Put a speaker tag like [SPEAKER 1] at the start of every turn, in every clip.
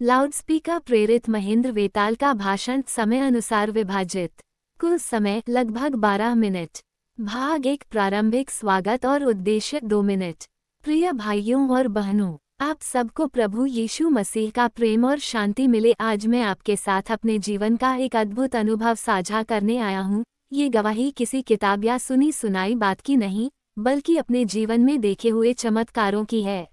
[SPEAKER 1] Loudspeaker प्रेरित महेंद्र वेताल का भाषण समय अनुसार विभाजित। कुल समय लगभग 12 मिनट। भाग 1 प्रारंभिक स्वागत और उद्देश्य 2 मिनट। प्रिय भाइयों और बहनों, आप सबको प्रभु यीशु मसीह का प्रेम और शांति मिले। आज मैं आपके साथ अपने जीवन का एक अद्भुत अनुभव साझा करने आया हूँ। ये गवाही किसी किताब या सुनी सुनाई बात की नहीं, बल्कि अपने जीवन में देखे हुए चमत्कारों की है।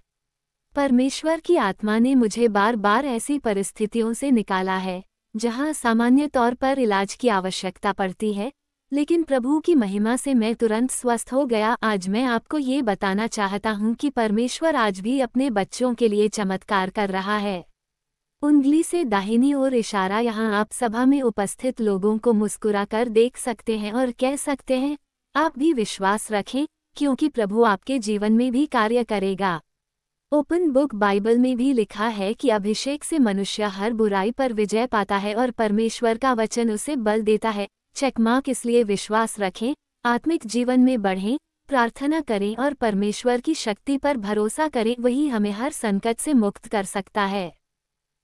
[SPEAKER 1] परमेश्वर की आत्मा ने मुझे बार बार ऐसी परिस्थितियों से निकाला है जहां सामान्य तौर पर इलाज की आवश्यकता पड़ती है, लेकिन प्रभु की महिमा से मैं तुरंत स्वस्थ हो गया। आज मैं आपको ये बताना चाहता हूं कि परमेश्वर आज भी अपने बच्चों के लिए चमत्कार कर रहा है। उंगली से दाहिनी ओर इशारा। यहाँ आप सभा में उपस्थित लोगों को मुस्कुराकर देख सकते हैं और कह सकते हैं, आप भी विश्वास रखें, क्योंकि प्रभु आपके जीवन में भी कार्य करेगा। ओपन बुक बाइबल में भी लिखा है कि अभिषेक से मनुष्य हर बुराई पर विजय पाता है और परमेश्वर का वचन उसे बल देता है। चेकमार्क। इसलिए विश्वास रखें, आत्मिक जीवन में बढ़ें, प्रार्थना करें और परमेश्वर की शक्ति पर भरोसा करें। वही हमें हर संकट से मुक्त कर सकता है।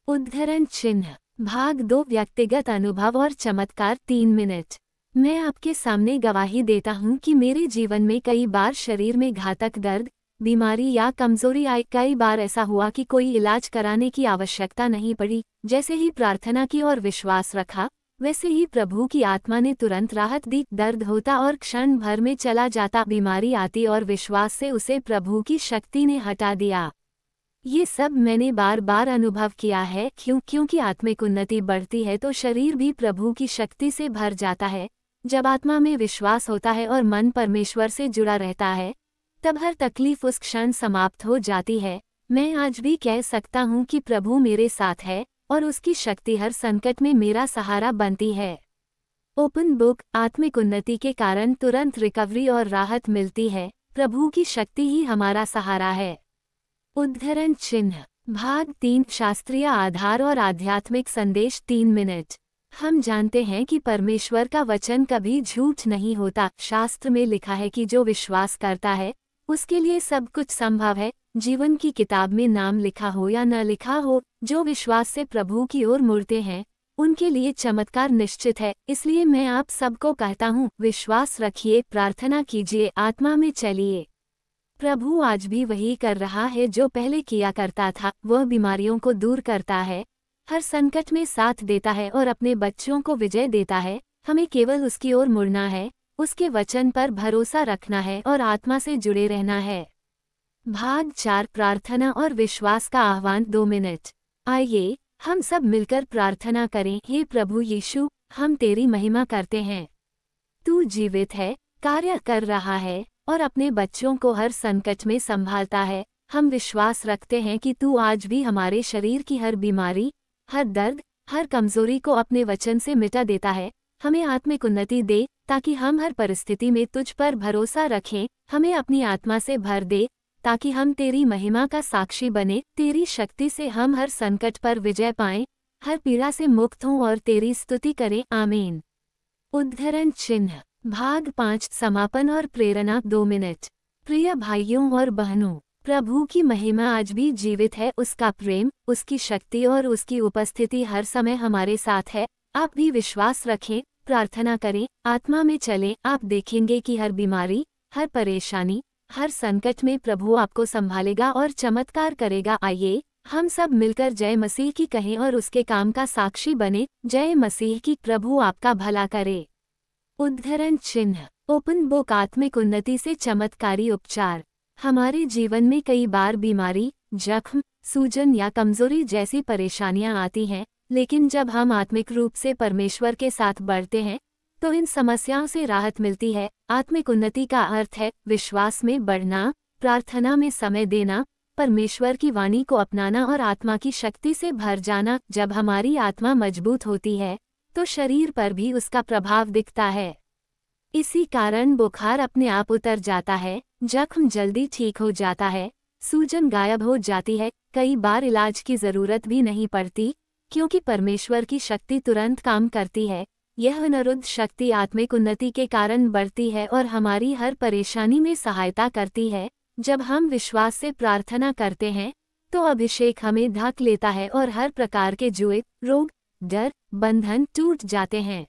[SPEAKER 1] उद्धरण चिन्ह। भाग 2 व्यक्तिगत अनुभव और चमत्कार 3 मिनट। मैं आपके सामने गवाही देता हूं कि मेरे जीवन में कई बार शरीर में घातक दर्द, बीमारी या कमजोरी आई। कई बार ऐसा हुआ कि कोई इलाज कराने की आवश्यकता नहीं पड़ी। जैसे ही प्रार्थना की और विश्वास रखा, वैसे ही प्रभु की आत्मा ने तुरंत राहत दी। दर्द होता और क्षण भर में चला जाता, बीमारी आती और विश्वास से उसे प्रभु की शक्ति ने हटा दिया। ये सब मैंने बार बार अनुभव किया है। क्योंकि आत्मिक उन्नति बढ़ती है तो शरीर भी प्रभु की शक्ति से भर जाता है। जब आत्मा में विश्वास होता है और मन परमेश्वर से जुड़ा रहता है, तब हर तकलीफ उस क्षण समाप्त हो जाती है। मैं आज भी कह सकता हूँ कि प्रभु मेरे साथ है और उसकी शक्ति हर संकट में मेरा सहारा बनती है। Open book. आत्मिक उन्नति के कारण तुरंत रिकवरी और राहत मिलती है। प्रभु की शक्ति ही हमारा सहारा है। उद्धरण चिन्ह। भाग 3 शास्त्रीय आधार और आध्यात्मिक संदेश 3 मिनट। हम जानते हैं कि परमेश्वर का वचन कभी झूठ नहीं होता। शास्त्र में लिखा है कि जो विश्वास करता है उसके लिए सब कुछ संभव है। जीवन की किताब में नाम लिखा हो या न लिखा हो, जो विश्वास से प्रभु की ओर मुड़ते हैं उनके लिए चमत्कार निश्चित है। इसलिए मैं आप सबको कहता हूँ, विश्वास रखिए, प्रार्थना कीजिए, आत्मा में चलिए। प्रभु आज भी वही कर रहा है जो पहले किया करता था। वह बीमारियों को दूर करता है, हर संकट में साथ देता है और अपने बच्चों को विजय देता है। हमें केवल उसकी ओर मुड़ना है, उसके वचन पर भरोसा रखना है और आत्मा से जुड़े रहना है। भाग 4 प्रार्थना और विश्वास का आह्वान 2 मिनट। आइए हम सब मिलकर प्रार्थना करें। हे प्रभु यीशु, हम तेरी महिमा करते हैं। तू जीवित है, कार्य कर रहा है और अपने बच्चों को हर संकट में संभालता है। हम विश्वास रखते हैं कि तू आज भी हमारे शरीर की हर बीमारी, हर दर्द, हर कमजोरी को अपने वचन से मिटा देता है। हमें आत्मिक उन्नति दे ताकि हम हर परिस्थिति में तुझ पर भरोसा रखें। हमें अपनी आत्मा से भर दे ताकि हम तेरी महिमा का साक्षी बने। तेरी शक्ति से हम हर संकट पर विजय पाएं, हर पीड़ा से मुक्त हों और तेरी स्तुति करें। आमीन। उद्धरण चिन्ह। भाग 5 समापन और प्रेरणा 2 मिनट। प्रिय भाइयों और बहनों, प्रभु की महिमा आज भी जीवित है। उसका प्रेम, उसकी शक्ति और उसकी उपस्थिति हर समय हमारे साथ है। आप भी विश्वास रखें, प्रार्थना करें, आत्मा में चलें। आप देखेंगे कि हर बीमारी, हर परेशानी, हर संकट में प्रभु आपको संभालेगा और चमत्कार करेगा। आइए हम सब मिलकर जय मसीह की कहें और उसके काम का साक्षी बने। जय मसीह की। प्रभु आपका भला करे। उद्धरण चिन्ह। Open book. आत्मिक उन्नति से चमत्कारी उपचार। हमारे जीवन में कई बार बीमारी, जख्म, सूजन या कमजोरी जैसी परेशानियां आती हैं, लेकिन जब हम आत्मिक रूप से परमेश्वर के साथ बढ़ते हैं तो इन समस्याओं से राहत मिलती है। आत्मिक उन्नति का अर्थ है विश्वास में बढ़ना, प्रार्थना में समय देना, परमेश्वर की वाणी को अपनाना और आत्मा की शक्ति से भर जाना। जब हमारी आत्मा मजबूत होती है तो शरीर पर भी उसका प्रभाव दिखता है। इसी कारण बुखार अपने आप उतर जाता है, जख्म जल्दी ठीक हो जाता है, सूजन गायब हो जाती है। कई बार इलाज की जरूरत भी नहीं पड़ती, क्योंकि परमेश्वर की शक्ति तुरंत काम करती है। यह अनवरत शक्ति आत्मिक उन्नति के कारण बढ़ती है और हमारी हर परेशानी में सहायता करती है। जब हम विश्वास से प्रार्थना करते हैं तो अभिषेक हमें ढक लेता है और हर प्रकार के जुए, रोग, डर, बंधन टूट जाते हैं।